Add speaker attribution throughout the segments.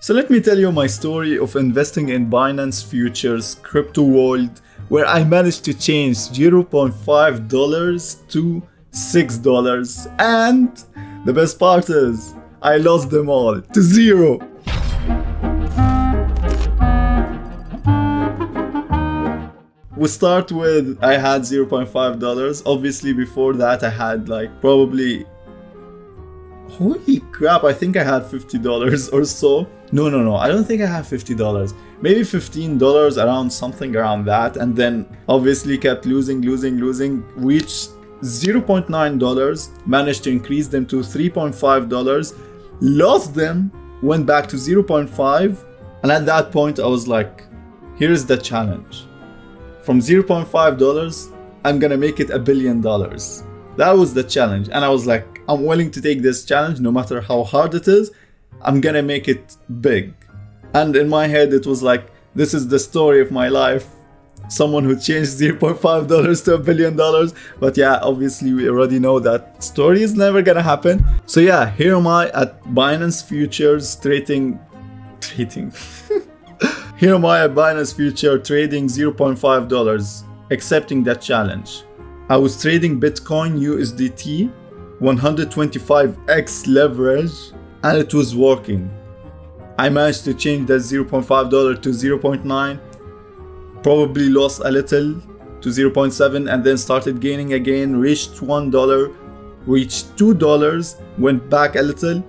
Speaker 1: So let me tell you my story of investing in Binance Futures crypto world, where I managed to change $0.5 to $6, and the best part is I lost them all to zero. We start with I had $0.5. Obviously before that I had like probably, holy crap, I think I had $50 or so. No, I don't think I had $50. Maybe $15, around something around that. And then obviously kept losing, reached $0.9, managed to increase them to $3.5, lost them, went back to 0.5. And at that point I was like, here's the challenge. From $0.5, I'm gonna make it $1 billion. That was the challenge. And I was like, I'm willing to take this challenge no matter how hard it is. I'm gonna make it big. And in my head, it was like, this is the story of my life. Someone who changed $0.5 to $1 billion. But yeah, obviously we already know that story is never gonna happen. So yeah, here am I at Binance Futures trading. Here am I at Binance Future trading $0.5, accepting that challenge. I was trading Bitcoin USDT 125x leverage, and it was working. I managed to change that $0.5 to 0.9, probably lost a little to 0.7, and then started gaining again, reached $1, reached $2, went back a little,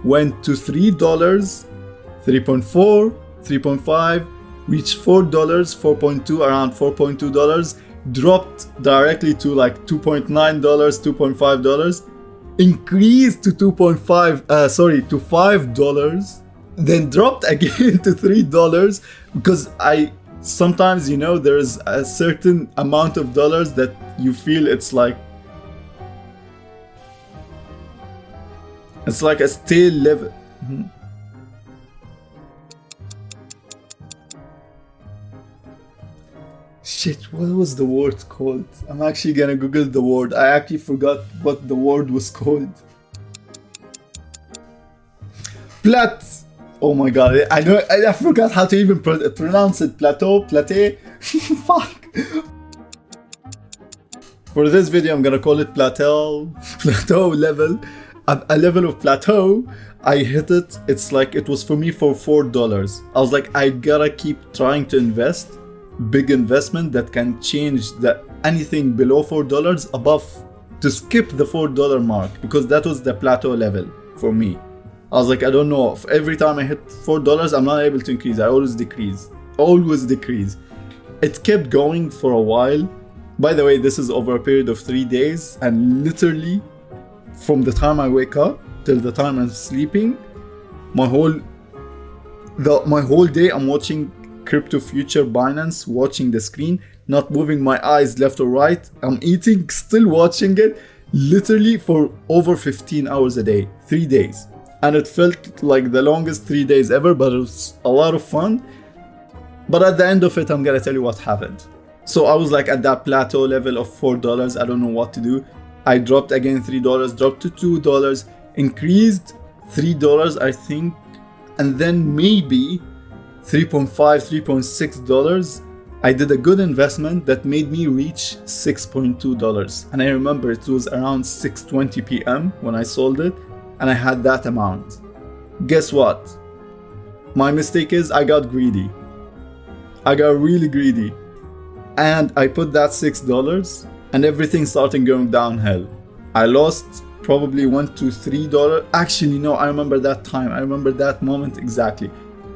Speaker 1: went to $3, 3.4, 3.5, reached $4, 4.2, around $4.2, dropped directly to like $2.9, $2.5, increased to to $5, then dropped again to $3, because sometimes, you know, there's a certain amount of dollars that you feel it's like a stale level. Shit, what was the word called? I'm actually gonna Google the word. I actually forgot what the word was called. Oh my god, I forgot how to even pronounce it. Plateau? Fuck. For this video, I'm gonna call it plateau level. At a level of plateau, I hit it. It's like, it was for me for $4. I was like, I gotta keep trying to invest. Big investment that can change anything below $4 above, to skip the $4 mark, because that was the plateau level for me. I was like, I don't know, if every time I hit $4, I'm not able to increase. I always decrease. It kept going for a while. By the way, this is over a period of 3 days, and literally from the time I wake up till the time I'm sleeping, my whole day I'm watching crypto future Binance, watching the screen, not moving my eyes left or right. I'm eating, still watching it, literally for over 15 hours a day, 3 days. And it felt like the longest 3 days ever, but it was a lot of fun. But at the end of it, I'm gonna tell you what happened. So I was like at that plateau level of $4, I don't know what to do. I dropped again $3, dropped to $2, increased $3, I think, and then maybe $3.5, $3.6. I did a good investment that made me reach $6.2. And I remember it was around 6:20 p.m. when I sold it, and I had that amount. Guess what? My mistake is I got greedy. I got really greedy. And I put that $6 and everything started going downhill. I lost, probably went to $3. Actually, no, I remember that time. I remember that moment exactly.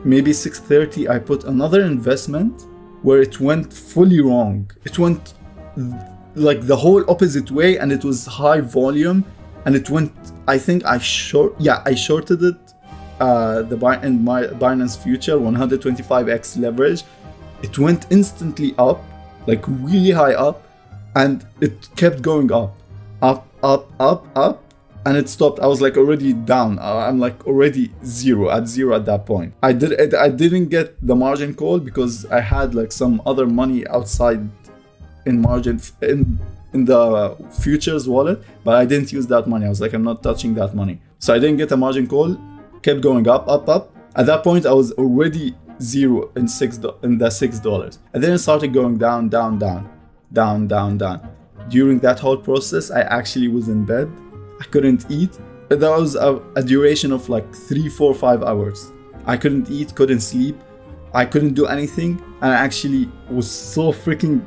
Speaker 1: Maybe 6:30, I put another investment where it went fully wrong. It went like the whole opposite way, and it was high volume, and it went, I think I shorted it in my Binance Future 125x leverage. It went instantly up, like really high up, and it kept going up, and it stopped. I was like already down. I'm like already zero at that point. I didn't get the margin call because I had like some other money outside in margin in the futures wallet, but I didn't use that money. I was like, I'm not touching that money. So I didn't get a margin call, kept going up, At that point, I was already zero in the $6. And then it started going down, down, down, down, down, down. During that whole process, I actually was in bed. I couldn't eat. That was a duration of like 3, 4, 5 hours. I couldn't eat, couldn't sleep. I couldn't do anything. And I actually was so freaking...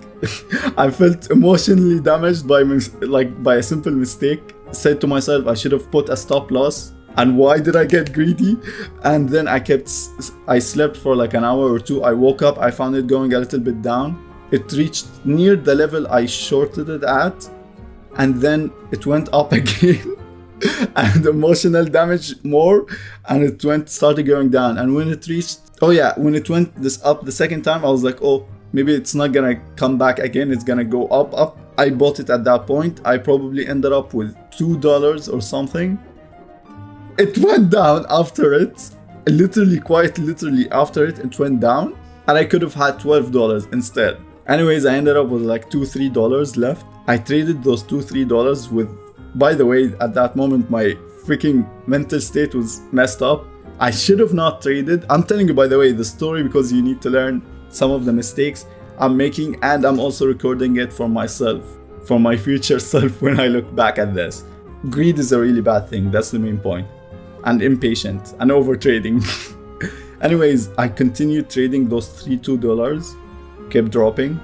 Speaker 1: I felt emotionally damaged by a simple mistake. Said to myself, I should have put a stop loss. And why did I get greedy? And then I slept for like an hour or two. I woke up, I found it going a little bit down. It reached near the level I shorted it at. And then it went up again. And emotional damage more. And it started going down. And when it reached, when it went this up the second time, I was like, oh, maybe it's not gonna come back again. It's gonna go up. I bought it at that point. I probably ended up with $2 or something. It went down after it. Quite literally after it went down. And I could have had $12 instead. Anyways, I ended up with like $2, $3 left. I traded those $2, $3 with, by the way, at that moment, my freaking mental state was messed up. I should have not traded. I'm telling you, by the way, the story because you need to learn some of the mistakes I'm making, and I'm also recording it for myself, for my future self when I look back at this. Greed is a really bad thing. That's the main point. And impatient and over trading. Anyways, I continued trading those $2, kept dropping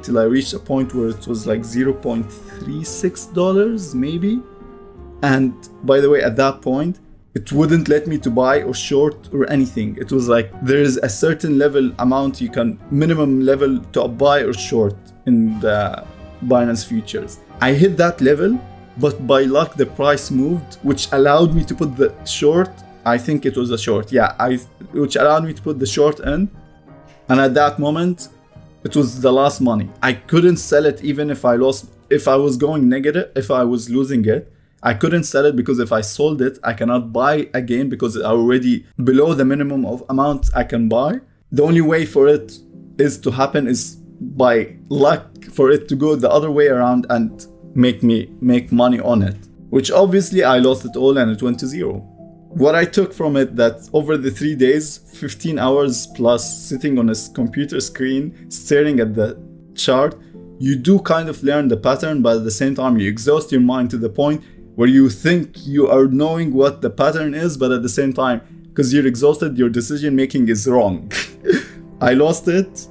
Speaker 1: till I reached a point where it was like $0.36 maybe. And by the way, at that point, it wouldn't let me to buy or short or anything. It was like there is a certain level amount you can, minimum level to buy or short in the Binance futures. I hit that level, but by luck the price moved, which allowed me to put the short. I think it was a short, which allowed me to put the short in. And at that moment, it was the last money. I couldn't sell it even if I was going negative, if I was losing it. I couldn't sell it because if I sold it, I cannot buy again because it's already below the minimum of amount I can buy. The only way for it is to happen is by luck for it to go the other way around and make money on it. Which obviously I lost it all and it went to zero. What I took from it, that over the 3 days, 15 hours plus sitting on a computer screen, staring at the chart, you do kind of learn the pattern, but at the same time you exhaust your mind to the point where you think you are knowing what the pattern is, but at the same time, because you're exhausted, your decision making is wrong. I lost it.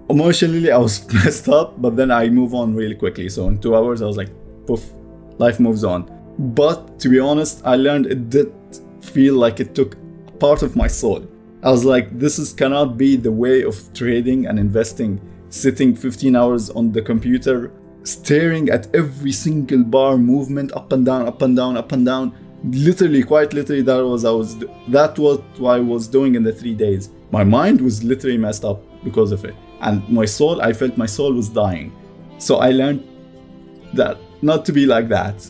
Speaker 1: Emotionally, I was messed up, but then I move on really quickly. So in 2 hours, I was like, poof, life moves on. But to be honest, I learned it did feel like it took part of my soul. I was like, cannot be the way of trading and investing, sitting 15 hours on the computer, staring at every single bar movement, up and down, up and down, up and down. Literally, quite literally, that was what I was doing in the 3 days. My mind was literally messed up because of it. And I felt my soul was dying. So I learned that not to be like that.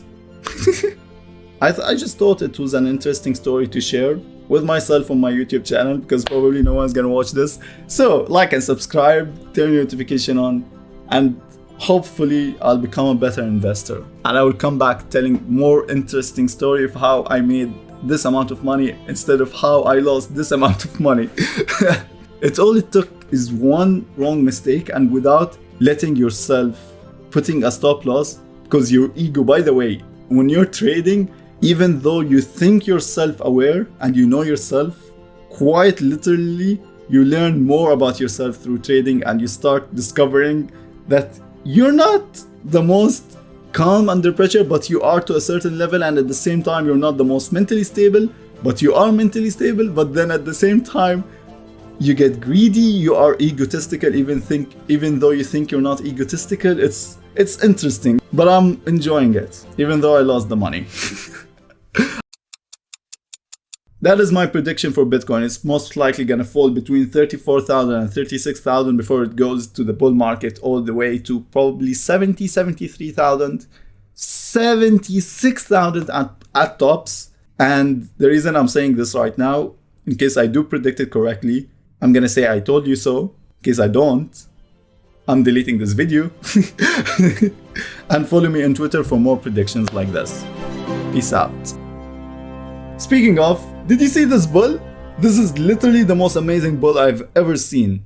Speaker 1: I just thought it was an interesting story to share with myself on my YouTube channel, because probably no one's gonna watch this. So like and subscribe, turn your notification on, and hopefully I'll become a better investor. And I will come back telling more interesting story of how I made this amount of money instead of how I lost this amount of money. All it took is one wrong mistake, and without letting yourself putting a stop loss, because your ego, by the way, when you're trading, even though you think you're self-aware and you know yourself, quite literally, you learn more about yourself through trading, and you start discovering that you're not the most calm under pressure, but you are to a certain level, and at the same time, you're not the most mentally stable, but you are mentally stable, but then at the same time, you get greedy, you are egotistical, even though you think you're not egotistical. It's interesting, but I'm enjoying it, even though I lost the money. That is my prediction for Bitcoin. It's most likely gonna fall between 34,000 and 36,000 before it goes to the bull market all the way to probably 70, 73,000, 76,000 at tops. And the reason I'm saying this right now, in case I do predict it correctly, I'm gonna say I told you so. In case I don't, I'm deleting this video. And follow me on Twitter for more predictions like this. Peace out. Speaking of, Did you see this bull? This is literally the most amazing bull I've ever seen.